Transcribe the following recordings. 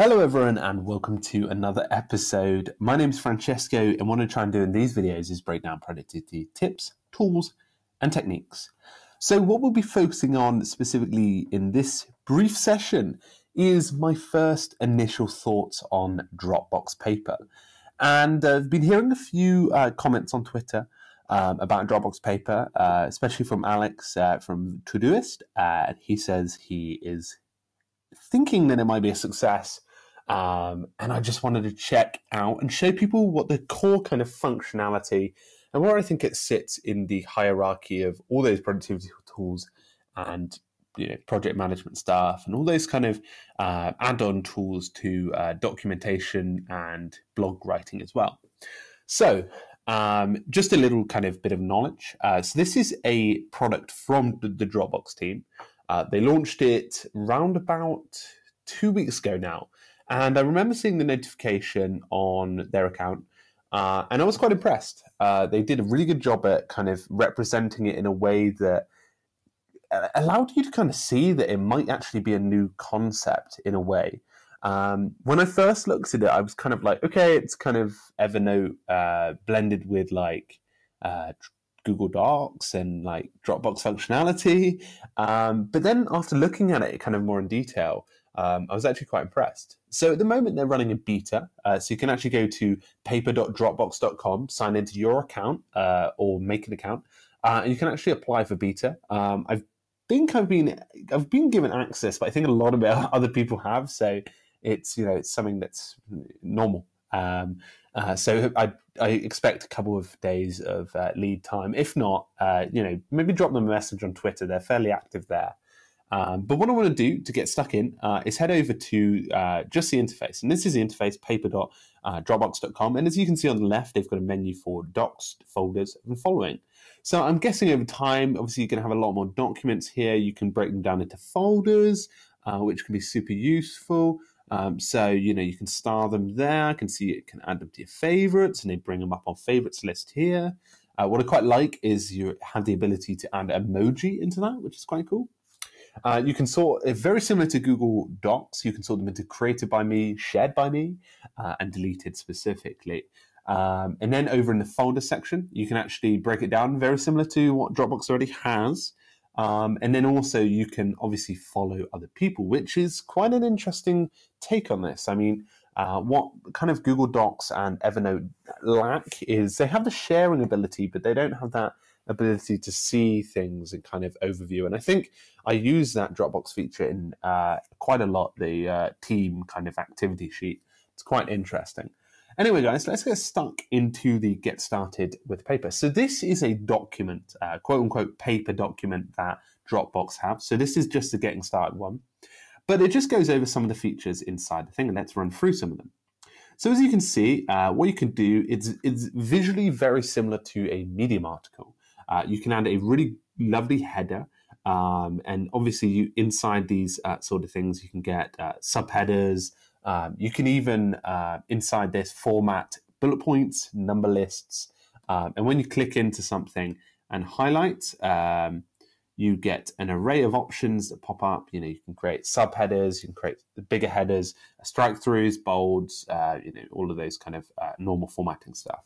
Hello everyone and welcome to another episode. My name is Francesco and what I try and do in these videos is break down productivity tips, tools and techniques. So what we'll be focusing on specifically in this brief session is my first initial thoughts on Dropbox Paper. And I've been hearing a few comments on Twitter about Dropbox Paper, especially from Alex from Todoist. He says he is thinking that it might be a success. And I just wanted to check out and show people what the core kind of functionality and where I think it sits in the hierarchy of all those productivity tools and project management stuff and all those kind of add-on tools to documentation and blog writing as well. So just a little kind of bit of knowledge. So this is a product from the Dropbox team. They launched it round about 2 weeks ago now. And I remember seeing the notification on their account, and I was quite impressed. They did a really good job at kind of representing it in a way that allowed you to kind of see that it might actually be a new concept in a way. When I first looked at it, I was kind of like, okay, it's kind of Evernote blended with like Google Docs and like Dropbox functionality. But then after looking at it kind of more in detail, I was actually quite impressed. So at the moment, they're running a beta. So you can actually go to paper.dropbox.com, sign into your account or make an account, and you can actually apply for beta. I've been given access, but I think a lot of other people have. So it's something that's normal. So I expect a couple of days of lead time. If not, maybe drop them a message on Twitter. They're fairly active there. But what I want to do to get stuck in is head over to just the interface. And this is the interface, paper.dropbox.com. And as you can see on the left, they've got a menu for docs, folders, and following. So I'm guessing over time, obviously, you're going to have a lot more documents here. You can break them down into folders, which can be super useful. So, you can star them there. I can see it can add them to your favorites, and they bring them up on favorites list here. What I quite like is you have the ability to add emoji into that, which is quite cool. You can sort, very similar to Google Docs, you can sort them into created by me, shared by me, and deleted specifically. And then over in the folder section, you can actually break it down, very similar to what Dropbox already has. And then also you can obviously follow other people, which is quite an interesting take on this. I mean, what kind of Google Docs and Evernote lack is they have the sharing ability, but they don't have that ability to see things and kind of overview. And I think I use that Dropbox feature in quite a lot, the team kind of activity sheet. It's quite interesting. Anyway, guys, let's get stuck into the get started with paper. So this is a document, quote unquote paper document that Dropbox have. So this is just the getting started one, but it just goes over some of the features inside the thing, and let's run through some of them. So as you can see, what you can do, it's visually very similar to a Medium article. You can add a really lovely header, and obviously inside these sort of things, you can get subheaders. You can even, inside this, format bullet points, number lists, and when you click into something and highlight, you get an array of options that pop up. You can create subheaders, you can create the bigger headers, strike-throughs, bolds, all of those kind of normal formatting stuff.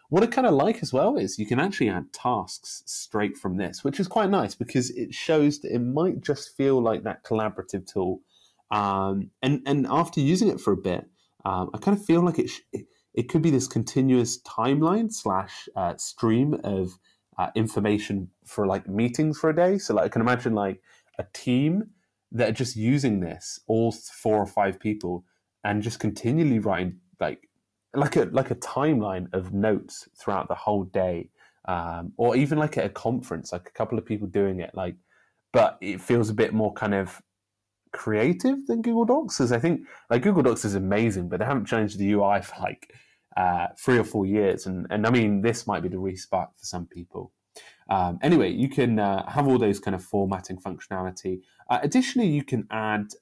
What I kind of like as well is you can actually add tasks straight from this, which is quite nice because it shows that it might just feel like that collaborative tool. And after using it for a bit, I kind of feel like it could be this continuous timeline / stream of information for like meetings for a day. So like I can imagine like a team that are just using this, all 4 or 5 people, and just continually writing like a timeline of notes throughout the whole day, or even like at a conference, like a couple of people doing it, but it feels a bit more kind of creative than Google Docs, because I think like Google Docs is amazing, but they haven't changed the UI for like 3 or 4 years, and I mean this might be the respark for some people. Anyway, you can have all those kind of formatting functionality. Additionally, you can add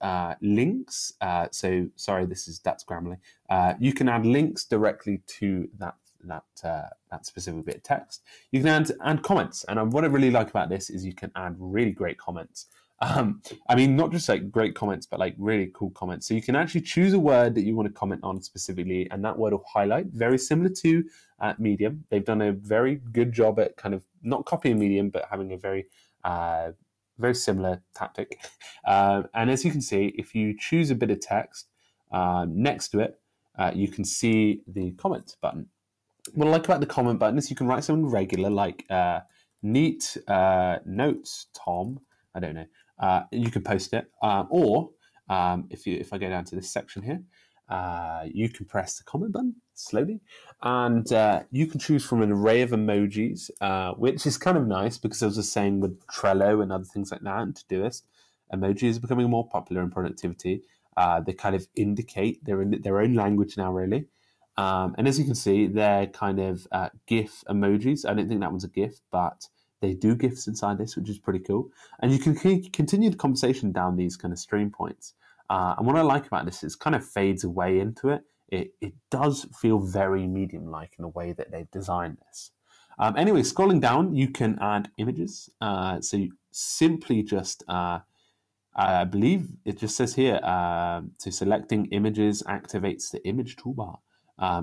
links. So sorry, that's Grammarly. You can add links directly to that specific bit of text. You can add comments, and what I really like about this is you can add really great comments. I mean, not just like great comments, but like really cool comments. So you can actually choose a word that you want to comment on specifically, and that word will highlight. Very similar to Medium. They've done a very good job at kind of not copying Medium, but having a very similar tactic. And as you can see, if you choose a bit of text next to it, you can see the comment button. What I like about the comment button is you can write something regular like neat notes, Tom. I don't know. You can post it, or if I go down to this section here, you can press the comment button slowly, and you can choose from an array of emojis, which is kind of nice because, as I was saying with Trello and other things like that, and Todoist, emojis are becoming more popular in productivity. They kind of indicate they're in their own language now, really. And as you can see, they're kind of GIF emojis. I don't think that one's a GIF, but they do GIFs inside this, which is pretty cool. And you can continue the conversation down these kind of stream points. And what I like about this is it kind of fades away into it. It does feel very Medium-like in the way that they've designed this. Anyway, scrolling down, you can add images. So you simply just, I believe it just says here, so selecting images activates the image toolbar.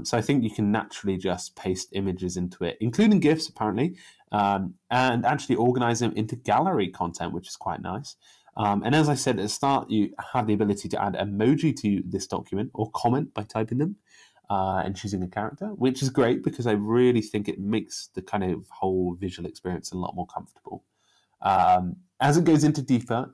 So I think you can naturally just paste images into it, including GIFs apparently, and actually organize them into gallery content, which is quite nice. And as I said at the start, you have the ability to add emoji to this document or comment by typing them and choosing a character, which is great because I really think it makes the kind of whole visual experience a lot more comfortable. As it goes deeper,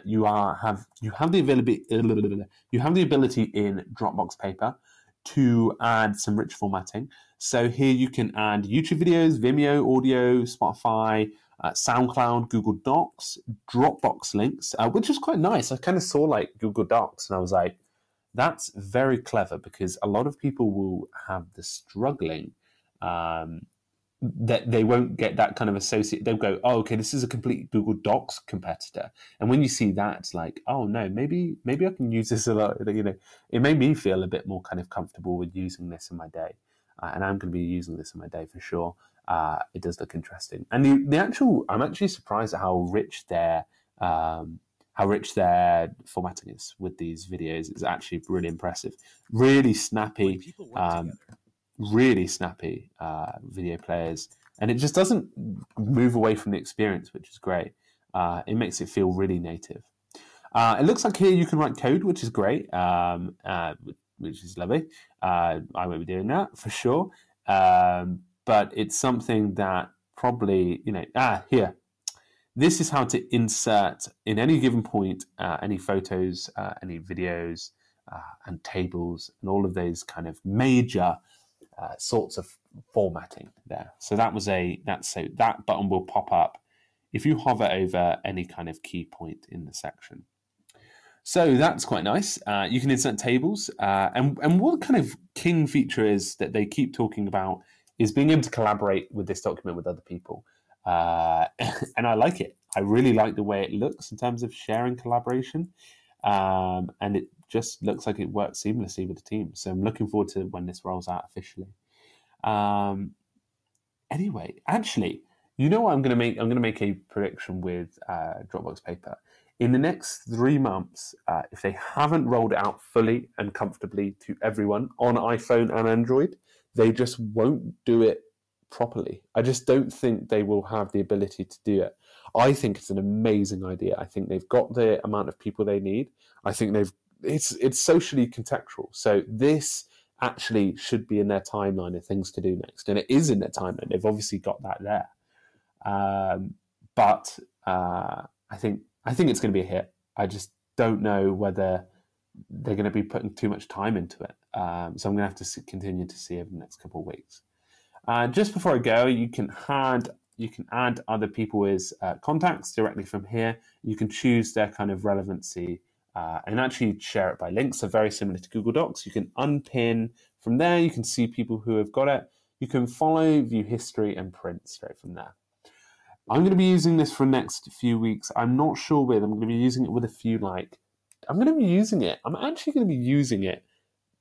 you have the ability in Dropbox Paper to add some rich formatting. So here you can add YouTube videos, Vimeo, audio, Spotify, SoundCloud, Google Docs, Dropbox links, which is quite nice. I kind of saw like Google Docs and I was like, that's very clever because a lot of people will have the struggling that they won't get that kind of associate. They'll go, oh, okay, this is a complete Google Docs competitor. And when you see that, it's like, oh no, maybe I can use this a lot. You know, it made me feel a bit more kind of comfortable with using this in my day. And I'm going to be using this in my day for sure. It does look interesting. And I'm actually surprised at how rich their formatting is with these videos. It's actually really impressive. Really snappy. Really snappy video players, and it just doesn't move away from the experience, which is great. It makes it feel really native. It looks like here you can write code, which is great, which is lovely. I won't be doing that for sure, but it's something that probably, here. This is how to insert in any given point any photos, any videos, and tables, and all of those kind of major sorts of formatting there. So that button will pop up if you hover over any kind of key point in the section. So that's quite nice. You can insert tables, and what kind of king feature is that they keep talking about is being able to collaborate with this document with other people. And I like it. I really like the way it looks in terms of sharing collaboration, and it just looks like it works seamlessly with the team. So I'm looking forward to when this rolls out officially. Anyway, actually, you know what I'm going to make? I'm going to make a prediction with Dropbox Paper. In the next 3 months, if they haven't rolled it out fully and comfortably to everyone on iPhone and Android, they just won't do it properly. I just don't think they will have the ability to do it. I think it's an amazing idea. I think they've got the amount of people they need. I think it's socially contextual. So this actually should be in their timeline of things to do next. And it is in their timeline. They've obviously got that there. But I think it's going to be a hit. I just don't know whether they're going to be putting too much time into it. So I'm going to have to continue to see over the next couple of weeks. Just before I go, you can add other people as contacts directly from here. You can choose their kind of relevancy and actually share it by links. So very similar to Google Docs. You can unpin from there. You can see people who have got it. You can follow, view history, and print straight from there. I'm going to be using this for the next few weeks. I'm not sure with. I'm going to be using it with a few I'm actually going to be using it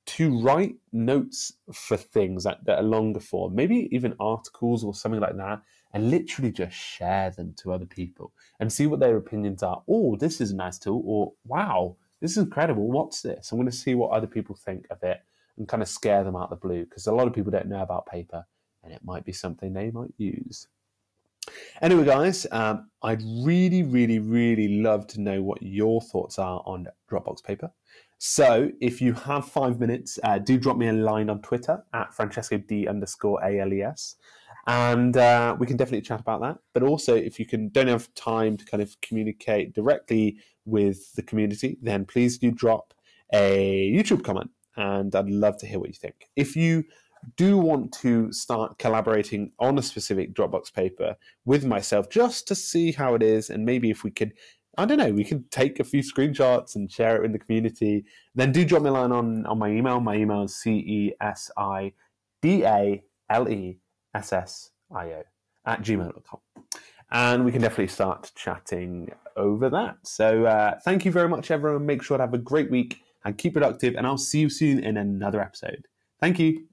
to write notes for things that are longer form, maybe even articles or something like that. and literally just share them to other people and see what their opinions are. Oh, this is a nice tool, or wow, this is incredible. What's this? I'm going to see what other people think of it and kind of scare them out of the blue, because a lot of people don't know about paper and it might be something they might use. Anyway, guys, I'd really, really, really love to know what your thoughts are on Dropbox Paper. So if you have 5 minutes, do drop me a line on Twitter at FrancescoD_ALES. And we can definitely chat about that. But also, if you don't have time to kind of communicate directly with the community, then please do drop a YouTube comment. And I'd love to hear what you think. If you do want to start collaborating on a specific Dropbox paper with myself just to see how it is, and maybe if we could, I don't know, we could take a few screenshots and share it in the community, then do drop me a line on my email. My email is CESIDALESSIO@gmail.com. And we can definitely start chatting over that. So thank you very much, everyone. Make sure to have a great week and keep productive, and I'll see you soon in another episode. Thank you.